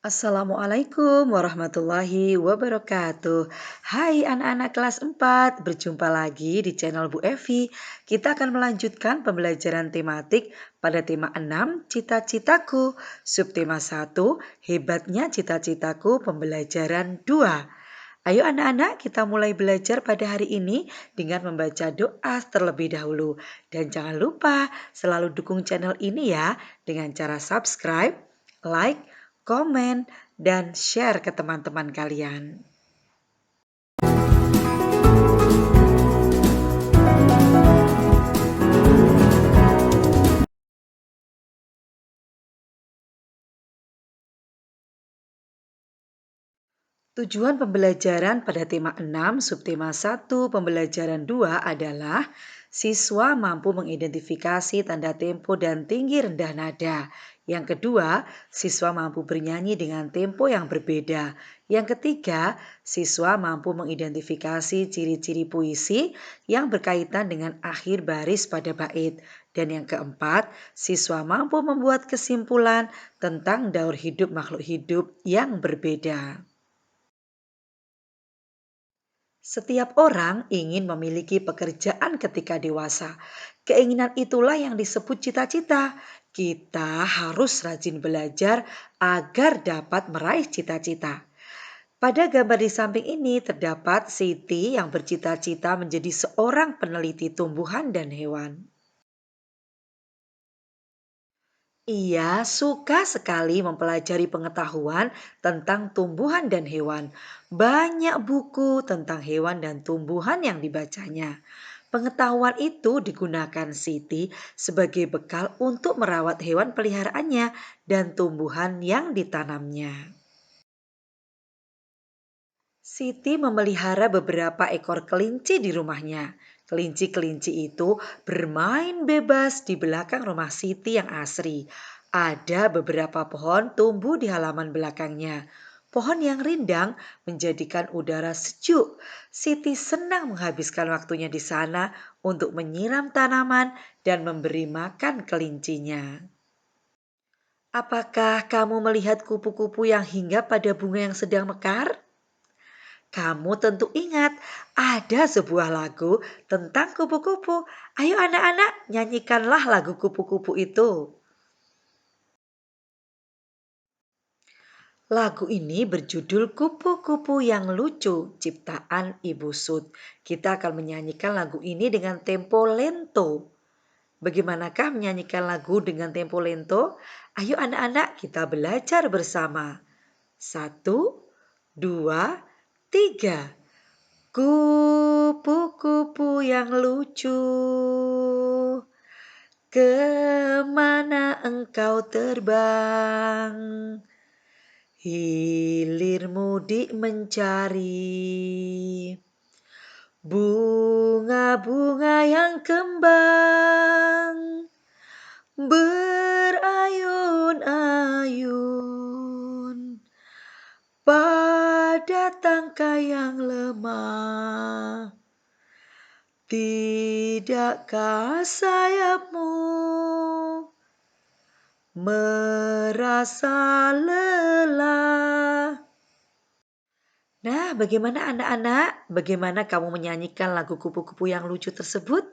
Assalamualaikum warahmatullahi wabarakatuh. Hai anak-anak kelas 4, berjumpa lagi di channel Bu Evi. Kita akan melanjutkan pembelajaran tematik pada tema 6, cita-citaku. Subtema 1, hebatnya cita-citaku, pembelajaran 2. Ayo anak-anak, kita mulai belajar pada hari ini dengan membaca doa terlebih dahulu. Dan jangan lupa selalu dukung channel ini ya dengan cara subscribe, like, komen, dan share ke teman-teman kalian. Tujuan pembelajaran pada tema 6, subtema 1, pembelajaran 2 adalah siswa mampu mengidentifikasi tanda tempo dan tinggi rendah nada. Yang kedua, siswa mampu bernyanyi dengan tempo yang berbeda. Yang ketiga, siswa mampu mengidentifikasi ciri-ciri puisi yang berkaitan dengan akhir baris pada bait. Dan yang keempat, siswa mampu membuat kesimpulan tentang daur hidup makhluk hidup yang berbeda. Setiap orang ingin memiliki pekerjaan ketika dewasa. Keinginan itulah yang disebut cita-cita. Kita harus rajin belajar agar dapat meraih cita-cita. Pada gambar di samping ini terdapat Siti yang bercita-cita menjadi seorang peneliti tumbuhan dan hewan. Ia suka sekali mempelajari pengetahuan tentang tumbuhan dan hewan. Banyak buku tentang hewan dan tumbuhan yang dibacanya. Pengetahuan itu digunakan Siti sebagai bekal untuk merawat hewan peliharaannya dan tumbuhan yang ditanamnya. Siti memelihara beberapa ekor kelinci di rumahnya. Kelinci-kelinci itu bermain bebas di belakang rumah Siti yang asri. Ada beberapa pohon tumbuh di halaman belakangnya. Pohon yang rindang menjadikan udara sejuk. Siti senang menghabiskan waktunya di sana untuk menyiram tanaman dan memberi makan kelincinya. Apakah kamu melihat kupu-kupu yang hinggap pada bunga yang sedang mekar? Kamu tentu ingat ada sebuah lagu tentang kupu-kupu. Ayo anak-anak, nyanyikanlah lagu kupu-kupu itu. Lagu ini berjudul Kupu-kupu yang Lucu, ciptaan Ibu Sud. Kita akan menyanyikan lagu ini dengan tempo lento. Bagaimanakah menyanyikan lagu dengan tempo lento? Ayo anak-anak, kita belajar bersama. 1, 2, 3. Kupu-kupu yang lucu, kemana engkau terbang? Hilir mudik mencari bunga-bunga yang kembang, berayun-ayun pada tangkai yang lemah. Tidakkah sayapmu merasa lelah? Nah, bagaimana anak-anak? Bagaimana kamu menyanyikan lagu kupu-kupu yang lucu tersebut?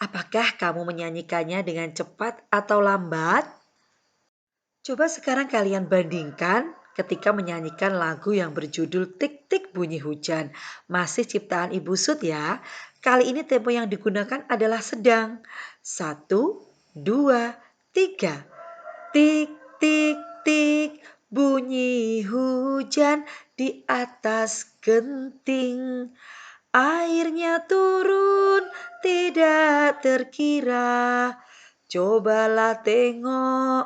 Apakah kamu menyanyikannya dengan cepat atau lambat? Coba sekarang kalian bandingkan ketika menyanyikan lagu yang berjudul Tik-Tik Bunyi Hujan. Masih ciptaan Ibu Sud ya. Kali ini tempo yang digunakan adalah sedang. 1, 2, 3. Tik, tik, tik, bunyi hujan di atas genting. Airnya turun tidak terkira. Cobalah tengok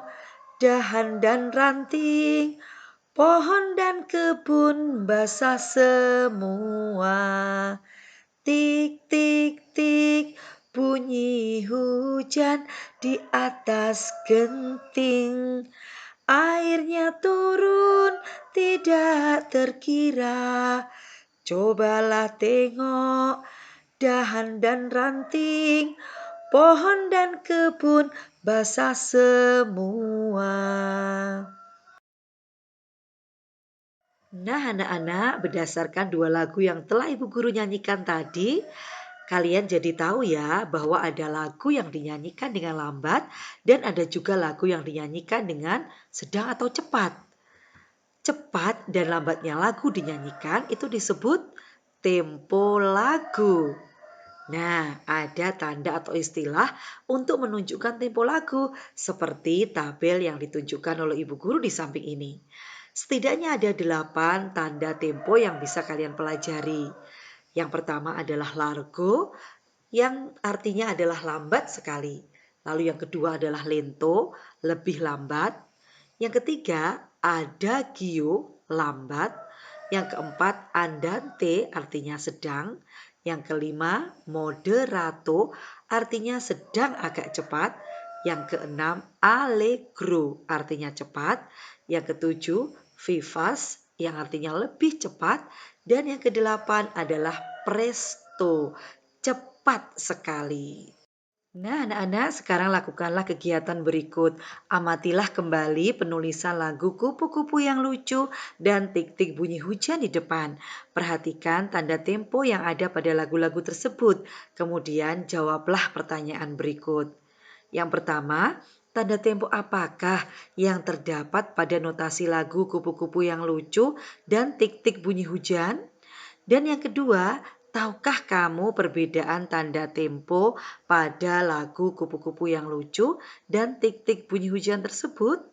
dahan dan ranting, pohon dan kebun basah semua. Tik, tik, tik, bunyi hujan di atas genting. Airnya turun tidak terkira. Cobalah tengok dahan dan ranting, pohon dan kebun basah semua. Nah, anak-anak, berdasarkan dua lagu yang telah ibu guru nyanyikan tadi, kalian jadi tahu ya bahwa ada lagu yang dinyanyikan dengan lambat dan ada juga lagu yang dinyanyikan dengan sedang atau cepat. Cepat dan lambatnya lagu dinyanyikan itu disebut tempo lagu. Nah, ada tanda atau istilah untuk menunjukkan tempo lagu seperti tabel yang ditunjukkan oleh ibu guru di samping ini. Setidaknya ada 8 tanda tempo yang bisa kalian pelajari. Yang pertama adalah largo yang artinya adalah lambat sekali. Lalu yang kedua adalah lento, lebih lambat. Yang ketiga adagio, lambat. Yang keempat andante artinya sedang. Yang kelima moderato artinya sedang agak cepat. Yang keenam allegro artinya cepat. Yang ketujuh vivas yang artinya lebih cepat. Dan yang kedelapan adalah presto, cepat sekali. Nah, anak-anak, sekarang lakukanlah kegiatan berikut. Amatilah kembali penulisan lagu kupu-kupu yang lucu dan tik-tik bunyi hujan di depan. Perhatikan tanda tempo yang ada pada lagu-lagu tersebut. Kemudian jawablah pertanyaan berikut. Yang pertama, tanda tempo apakah yang terdapat pada notasi lagu kupu-kupu yang lucu dan tik-tik bunyi hujan? Dan yang kedua, tahukah kamu perbedaan tanda tempo pada lagu kupu-kupu yang lucu dan tik-tik bunyi hujan tersebut?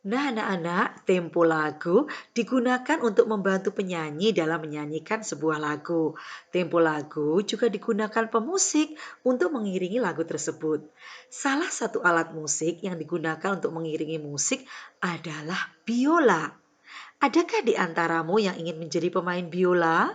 Nah, anak-anak, tempo lagu digunakan untuk membantu penyanyi dalam menyanyikan sebuah lagu. Tempo lagu juga digunakan pemusik untuk mengiringi lagu tersebut. Salah satu alat musik yang digunakan untuk mengiringi musik adalah biola. Adakah di antaramu yang ingin menjadi pemain biola?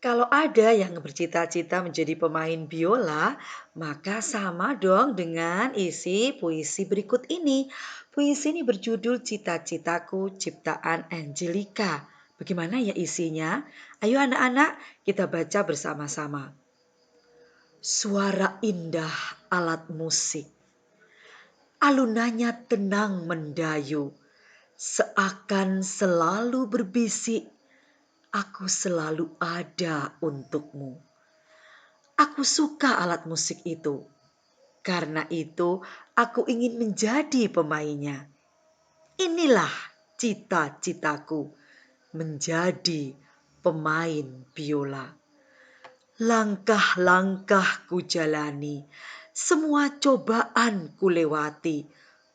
Kalau ada yang bercita-cita menjadi pemain biola, maka sama dong dengan isi puisi berikut ini. Puisi ini berjudul Cita-citaku Ciptaan Angelica. Bagaimana ya isinya? Ayo anak-anak, kita baca bersama-sama. Suara indah alat musik, alunannya tenang mendayu, seakan selalu berbisik, aku selalu ada untukmu. Aku suka alat musik itu. Karena itu, aku ingin menjadi pemainnya. Inilah cita-citaku, menjadi pemain biola. Langkah-langkah ku jalani, semua cobaan ku lewati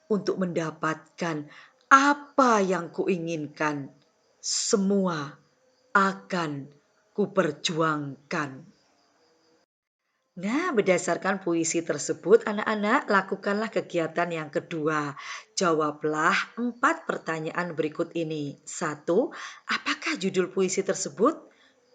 untuk mendapatkan apa yang kuinginkan. Semua akan kuperjuangkan. Nah, berdasarkan puisi tersebut, anak-anak lakukanlah kegiatan yang kedua. Jawablah 4 pertanyaan berikut ini. 1. Apakah judul puisi tersebut?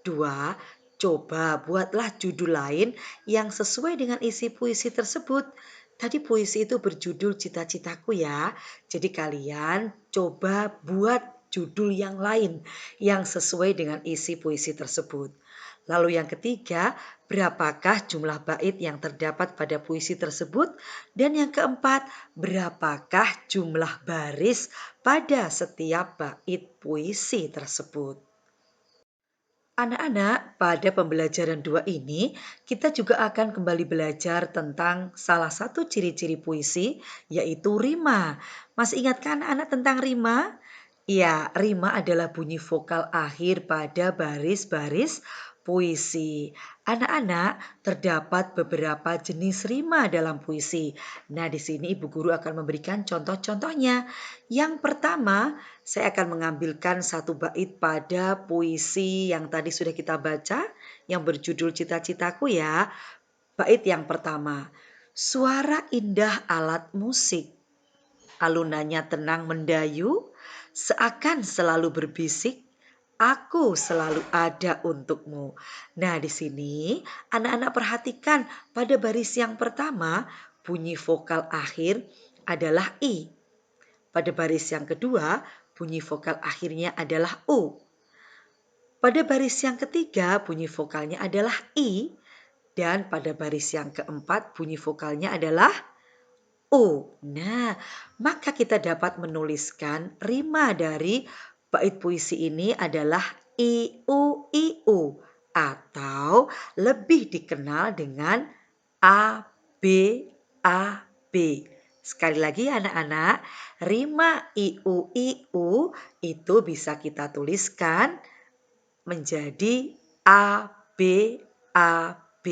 2. Coba buatlah judul lain yang sesuai dengan isi puisi tersebut. Tadi puisi itu berjudul Cita-citaku ya. Jadi kalian coba buat judul yang lain yang sesuai dengan isi puisi tersebut. Lalu yang ketiga, berapakah jumlah bait yang terdapat pada puisi tersebut? Dan yang keempat, berapakah jumlah baris pada setiap bait puisi tersebut? Anak-anak, pada pembelajaran 2 ini, kita juga akan kembali belajar tentang salah satu ciri-ciri puisi, yaitu rima. Masih ingatkah anak-anak tentang rima? Ya, rima adalah bunyi vokal akhir pada baris-baris puisi. Anak-anak, terdapat beberapa jenis rima dalam puisi. Nah, di sini Ibu Guru akan memberikan contoh-contohnya. Yang pertama, saya akan mengambilkan satu bait pada puisi yang tadi sudah kita baca, yang berjudul Cita-citaku ya. Bait yang pertama, suara indah alat musik. Alunannya tenang mendayu, seakan selalu berbisik, aku selalu ada untukmu. Nah, di sini anak-anak perhatikan pada baris yang pertama, bunyi vokal akhir adalah I. Pada baris yang kedua, bunyi vokal akhirnya adalah U. Pada baris yang ketiga, bunyi vokalnya adalah I. Dan pada baris yang keempat, bunyi vokalnya adalah U. Nah, maka kita dapat menuliskan rima dari bait puisi ini adalah iu atau lebih dikenal dengan a b a b. Sekali lagi anak-anak, rima iu itu bisa kita tuliskan menjadi a b a b.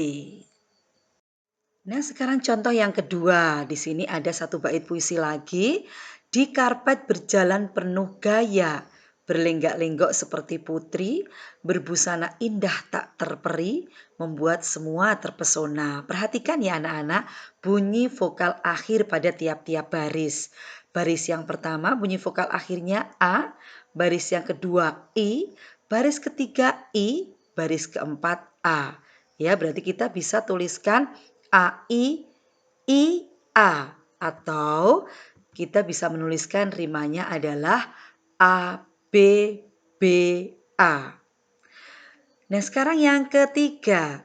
Nah, sekarang contoh yang kedua. Di sini ada satu bait puisi lagi. Di karpet berjalan penuh gaya, berlenggak-lenggok seperti putri, berbusana indah tak terperi, membuat semua terpesona. Perhatikan ya anak-anak, bunyi vokal akhir pada tiap-tiap baris. Baris yang pertama bunyi vokal akhirnya A, baris yang kedua I, baris ketiga I, baris keempat A. Ya, berarti kita bisa tuliskan A, I, A. Atau kita bisa menuliskan rimanya adalah A, B, B, A. Nah, sekarang yang ketiga.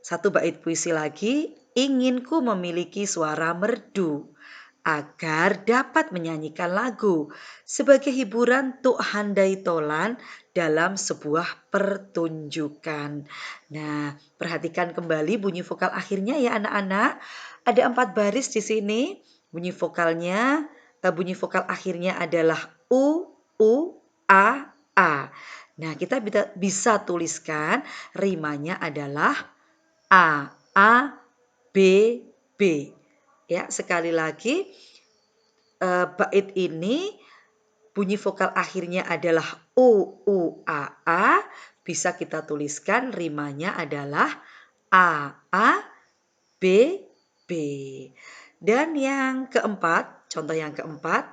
Satu bait puisi lagi. Inginku memiliki suara merdu agar dapat menyanyikan lagu sebagai hiburan tuk handai tolan dalam sebuah pertunjukan. Nah, perhatikan kembali bunyi vokal akhirnya ya anak-anak. Ada 4 baris di sini. Bunyi vokal akhirnya adalah U, A. Nah, kita bisa tuliskan rimanya adalah A, B, B. Ya, sekali lagi bait ini bunyi vokal akhirnya adalah A. Bisa kita tuliskan rimanya adalah A, B, B. Dan yang keempat, contoh yang keempat,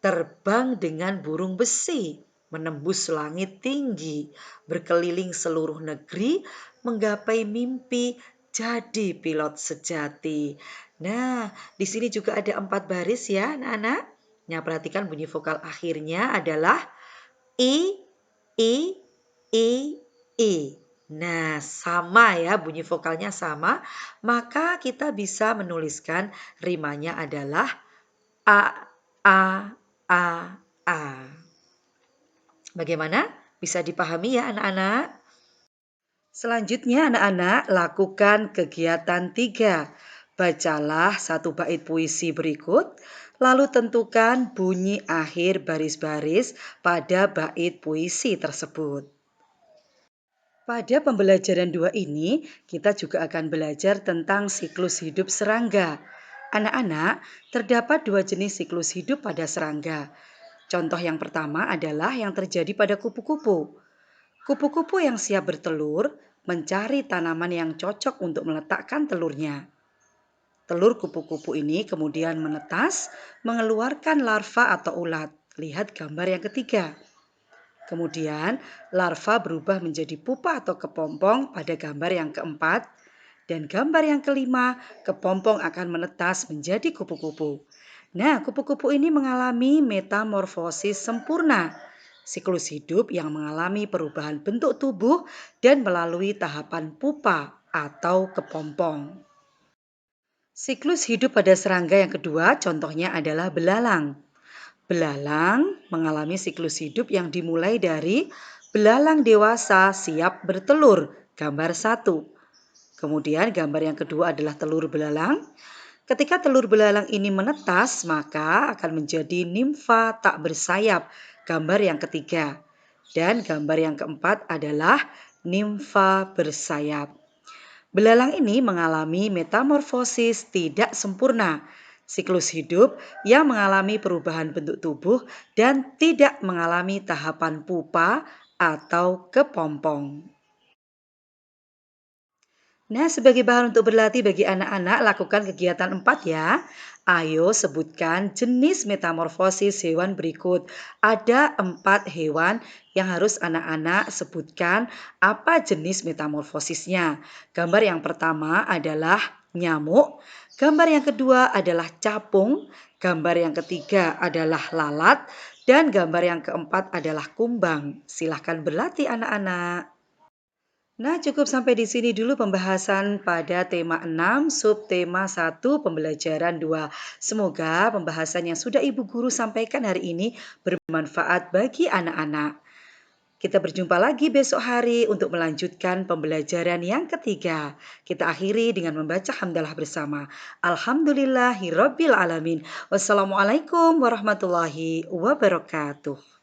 terbang dengan burung besi, menembus langit tinggi, berkeliling seluruh negeri, menggapai mimpi, jadi pilot sejati. Nah, di sini juga ada 4 baris ya anak-anak. Nah, perhatikan bunyi vokal akhirnya adalah I, I, I, I. Nah, sama ya, bunyi vokalnya sama. Maka kita bisa menuliskan rimanya adalah A, A, A, A. Bagaimana? Bisa dipahami ya anak-anak? Selanjutnya anak-anak lakukan kegiatan 3. Bacalah satu bait puisi berikut, lalu tentukan bunyi akhir baris-baris pada bait puisi tersebut. Pada pembelajaran 2 ini, kita juga akan belajar tentang siklus hidup serangga. Anak-anak, terdapat 2 jenis siklus hidup pada serangga. Contoh yang pertama adalah yang terjadi pada kupu-kupu. Kupu-kupu yang siap bertelur mencari tanaman yang cocok untuk meletakkan telurnya. Telur kupu-kupu ini kemudian menetas, mengeluarkan larva atau ulat. Lihat gambar yang ketiga. Kemudian larva berubah menjadi pupa atau kepompong pada gambar yang keempat. Dan gambar yang kelima, kepompong akan menetas menjadi kupu-kupu. Nah, kupu-kupu ini mengalami metamorfosis sempurna. Siklus hidup yang mengalami perubahan bentuk tubuh dan melalui tahapan pupa atau kepompong. Siklus hidup pada serangga yang kedua contohnya adalah belalang. Belalang mengalami siklus hidup yang dimulai dari belalang dewasa siap bertelur, gambar 1. Kemudian gambar yang kedua adalah telur belalang. Ketika telur belalang ini menetas, maka akan menjadi nimfa tak bersayap, gambar yang ketiga. Dan gambar yang keempat adalah nimfa bersayap. Belalang ini mengalami metamorfosis tidak sempurna, siklus hidup yang mengalami perubahan bentuk tubuh dan tidak mengalami tahapan pupa atau kepompong. Nah, sebagai bahan untuk berlatih bagi anak-anak, lakukan kegiatan 4 ya. Ayo sebutkan jenis metamorfosis hewan berikut. Ada 4 hewan yang harus anak-anak sebutkan apa jenis metamorfosisnya. Gambar yang pertama adalah nyamuk. Gambar yang kedua adalah capung. Gambar yang ketiga adalah lalat. Dan gambar yang keempat adalah kumbang. Silahkan berlatih anak-anak. Nah, cukup sampai di sini dulu pembahasan pada tema 6, subtema 1, pembelajaran 2. Semoga pembahasan yang sudah Ibu Guru sampaikan hari ini bermanfaat bagi anak-anak. Kita berjumpa lagi besok hari untuk melanjutkan pembelajaran yang ketiga. Kita akhiri dengan membaca hamdalah bersama. Alhamdulillahirabbil alamin. Wassalamualaikum warahmatullahi wabarakatuh.